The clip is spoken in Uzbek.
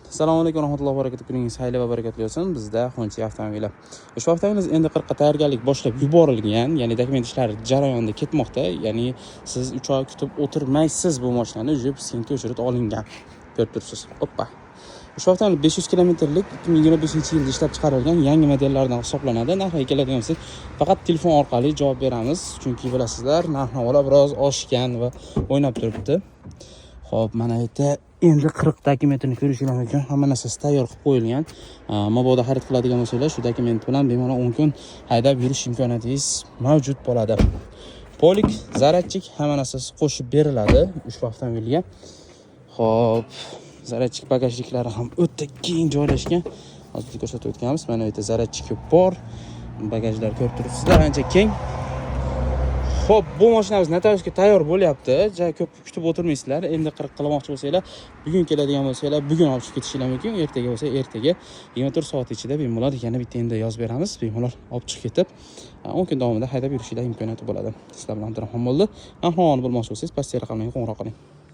Assalomu alaykum va rahmatullohi va barakatuh. Kuningiz xayr va barakatli bo'lsin. Bizda Honda avtomobili. Ushbu avtomobilimiz endi 40 ga tayyorgarlik boshlab yuborilgan, ya'ni dokument ishlari jarayonida ketmoqda. Ya'ni siz 3 oy kutib o'tirmaysiz bu mashinani, uje ssenka o'chirib olingan. Ko'rib turibsiz. Hoppa. Ushbu avtomobil 500 kilometrlik 2025-yilda ishlab chiqarilgan yangi modellardan hisoblanadi. Narxiga keladigan bo'lsak, faqat telefon orqali javob beramiz, chunki bilasizlar, narx-navolar biroz oshgan va o'ynab turibdi. Xo'p, mana yerda endi 40 dokumentini ko'rishingiz mumkin. Hamma narsasi tayyor qilib qo'yilgan. Mabodo xarid qiladigan bo'lsangiz, shu dokument bilan bemalol 10 kun haydab yurish imkoniyatingiz mavjud bo'ladi. Polik, zaryadchik hamma narsasi qo'shib beriladi ushbu avtomobilga. Xo'p, zaryadchik bagajliklari ham o'ta keng joylashgan. Hozir ko'rsatib o'tganmiz. Mana bu yerda zaryadchik bor. Bagajlar ko'rib turibsizlar, ancha keng. Xo'p, bu mashinamiz notariusga tayyor bo'lyapti. Juda ko'p kutib o'tirmaysizlar. Endi 40 qilmoqchi bo'lsanglar, bugun keladigan bo'lsanglar, bugun olib chiqib ketishingiz mumkin. Ertaga bo'lsa, ertaga 24 soat ichida bemalol yana bitta endi yozib beramiz. Bemalol olib chiqib ketib, 10 kun davomida haydab yurishingiz imkoniyati bo'ladi. Sizlar bilan Abdurahmon bo'ldi. Ahvolni bilmoqchi bo'lsangiz, pastga raqamlarga qo'ng'iroq qiling.